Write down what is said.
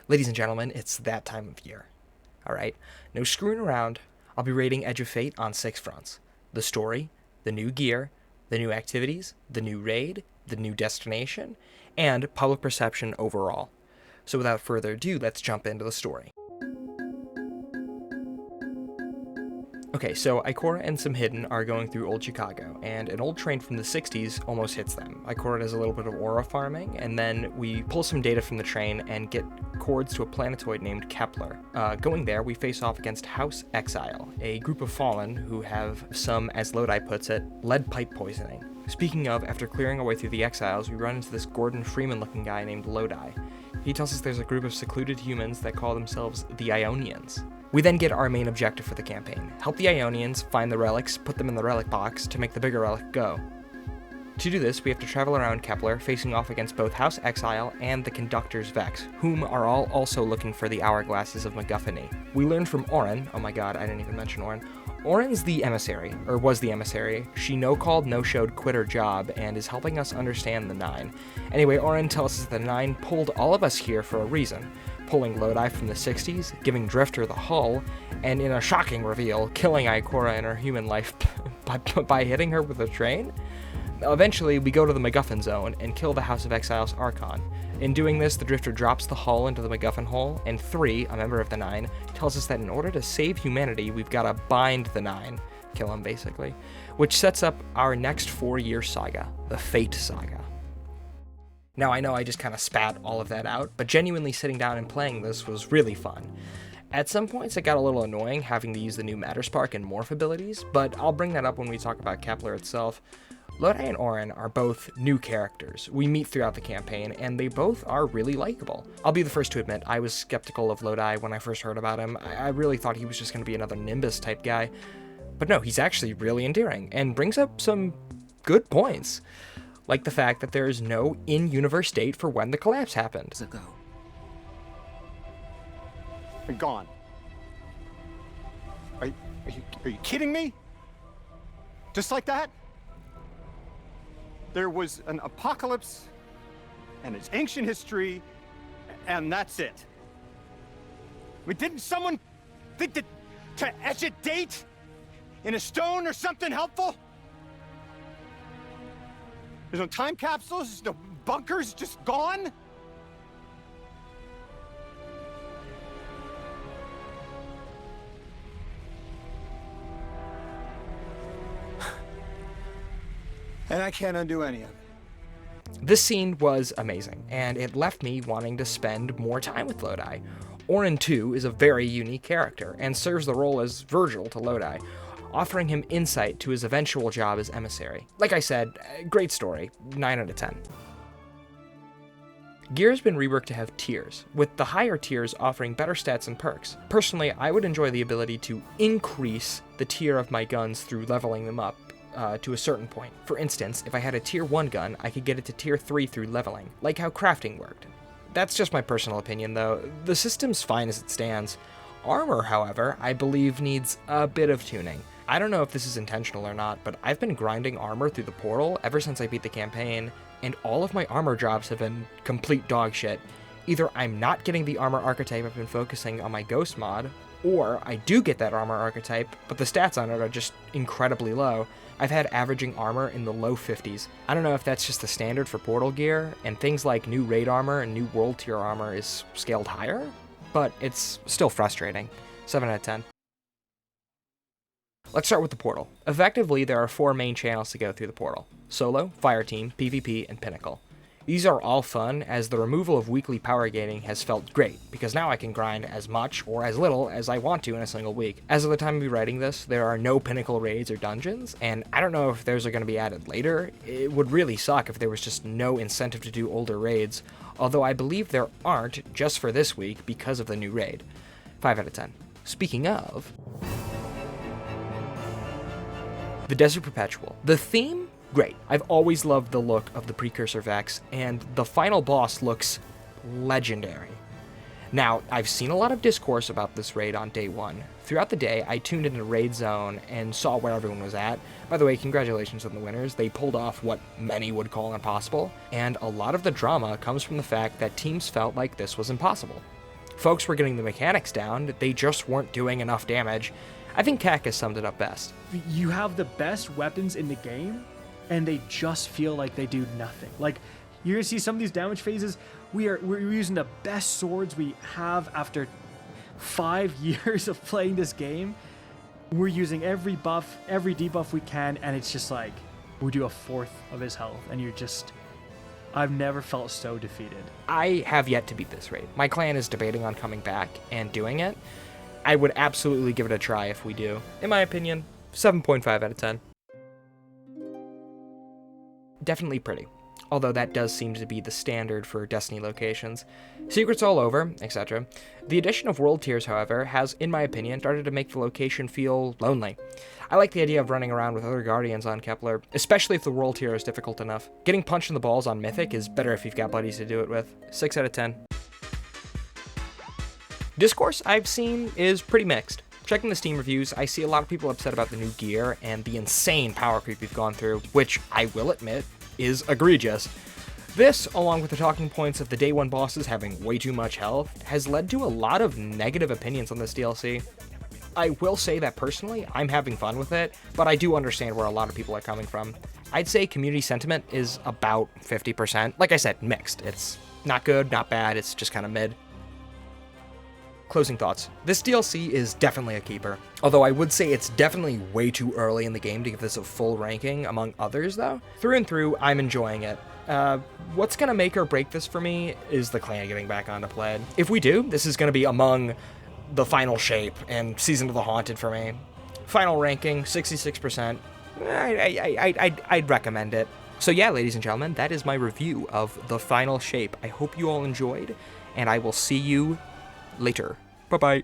Ladies and gentlemen, it's that time of year. Alright? No screwing around. I'll be rating Edge of Fate on 6 fronts. The story, the new gear, the new activities, the new raid, the new destination, and public perception overall. So without further ado, let's jump into the story. Okay, so Ikora and some Hidden are going through Old Chicago, and an old train from the 60s almost hits them. Ikora does a little bit of aura farming, and then we pull some data from the train and get cords to a planetoid named Kepler. Going there, we face off against House Exile, a group of Fallen who have some, as Lodi puts it, lead pipe poisoning. Speaking of, after clearing our way through the Exiles, we run into this Gordon Freeman-looking guy named Lodi. He tells us there's a group of secluded humans that call themselves the Ionians. We then get our main objective for the campaign: help the Ionians find the relics, put them in the relic box to make the bigger relic go. To do this, we have to travel around Kepler, facing off against both House Exile and the Conductor's Vex, whom are all also looking for the Hourglasses of MacGuffany. We learned from Orin, oh my god, I didn't even mention Orin. Orin's the emissary, or was the emissary. She no-called, no-showed, quit her job, and is helping us understand the Nine. Anyway, Orin tells us the Nine pulled all of us here for a reason, pulling Lodi from the 60s, giving Drifter the hull, and in a shocking reveal, killing Ikora in her human life by hitting her with a train? Eventually, we go to the MacGuffin Zone and kill the House of Exile's Archon. In doing this, the Drifter drops the hull into the MacGuffin hole, and 3, a member of the Nine, tells us that in order to save humanity, we've got to bind the Nine, kill him basically, which sets up our next 4-year saga, the Fate Saga. Now, I know I just kind of spat all of that out, but genuinely sitting down and playing this was really fun. At some points, it got a little annoying having to use the new Matter Spark and Morph abilities, but I'll bring that up when we talk about Kepler itself. Lodi and Orin are both new characters we meet throughout the campaign, and they both are really likable. I'll be the first to admit, I was skeptical of Lodi when I first heard about him. I really thought he was just going to be another Nimbus type guy, but no, he's actually really endearing, and brings up some good points, like the fact that there is no in-universe date for when the collapse happened. Ago. They're gone. Are you kidding me? Just like that? There was an apocalypse, and it's ancient history, and that's it. I mean, didn't someone think that to etch a date in a stone or something helpful? There's no time capsules, there's no bunkers, just gone? And I can't undo any of it. This scene was amazing, and it left me wanting to spend more time with Lodi. Orin, too, is a very unique character, and serves the role as Virgil to Lodi, offering him insight to his eventual job as emissary. Like I said, great story, 9 out of 10. Gear has been reworked to have tiers, with the higher tiers offering better stats and perks. Personally, I would enjoy the ability to increase the tier of my guns through leveling them up to a certain point. For instance, if I had a tier 1 gun, I could get it to tier 3 through leveling, like how crafting worked. That's just my personal opinion though. The system's fine as it stands. Armor, however, I believe needs a bit of tuning. I don't know if this is intentional or not, but I've been grinding armor through the portal ever since I beat the campaign, and all of my armor drops have been complete dog shit. Either I'm not getting the armor archetype I've been focusing on my ghost mod, or I do get that armor archetype, but the stats on it are just incredibly low. I've had averaging armor in the low 50s. I don't know if that's just the standard for Portal gear, and things like new raid armor and new world tier armor is scaled higher, but it's still frustrating. 7 out of 10. Let's start with the portal. Effectively, there are 4 main channels to go through the portal: Solo, Fireteam, PvP, and Pinnacle. These are all fun, as the removal of weekly power gating has felt great, because now I can grind as much or as little as I want to in a single week. As of the time of me writing this, there are no Pinnacle raids or dungeons, and I don't know if those are going to be added later. It would really suck if there was just no incentive to do older raids, although I believe there aren't just for this week because of the new raid. 5 out of 10. Speaking of, the Desert Perpetual. The theme? Great. I've always loved the look of the Precursor Vex, and the final boss looks legendary. Now, I've seen a lot of discourse about this raid on day 1. Throughout the day, I tuned into Raid Zone and saw where everyone was at. By the way, congratulations on the winners. They pulled off what many would call impossible, and a lot of the drama comes from the fact that teams felt like this was impossible. Folks were getting the mechanics down, they just weren't doing enough damage. I think Kak has summed it up best. You have the best weapons in the game, and they just feel like they do nothing. Like, you're gonna see some of these damage phases. We're using the best swords we have after 5 years of playing this game. We're using every buff, every debuff we can, and it's just like, we do a fourth of his health, and you're just... I've never felt so defeated. I have yet to beat this raid. My clan is debating on coming back and doing it. I would absolutely give it a try if we do. In my opinion, 7.5 out of 10. Definitely pretty, although that does seem to be the standard for Destiny locations. Secrets all over, etc. The addition of world tiers, however, has, in my opinion, started to make the location feel lonely. I like the idea of running around with other Guardians on Kepler, especially if the world tier is difficult enough. Getting punched in the balls on Mythic is better if you've got buddies to do it with. 6 out of 10. Discourse I've seen is pretty mixed. Checking the Steam reviews, I see a lot of people upset about the new gear and the insane power creep we've gone through, which I will admit is egregious. This, along with the talking points of the day one bosses having way too much health, has led to a lot of negative opinions on this DLC. I will say that personally, I'm having fun with it, but I do understand where a lot of people are coming from. I'd say community sentiment is about 50%. Like I said, mixed. It's not good, not bad, it's just kind of mid. Closing thoughts. This DLC is definitely a keeper, although I would say it's definitely way too early in the game to give this a full ranking among others though. Through and through, I'm enjoying it. What's gonna make or break this for me is the clan getting back onto play. If we do, this is gonna be among the final shape and Season of the Haunted for me. Final ranking, 66%. I'd recommend it. So yeah, ladies and gentlemen, that is my review of the final shape. I hope you all enjoyed, and I will see you later. Bye-bye.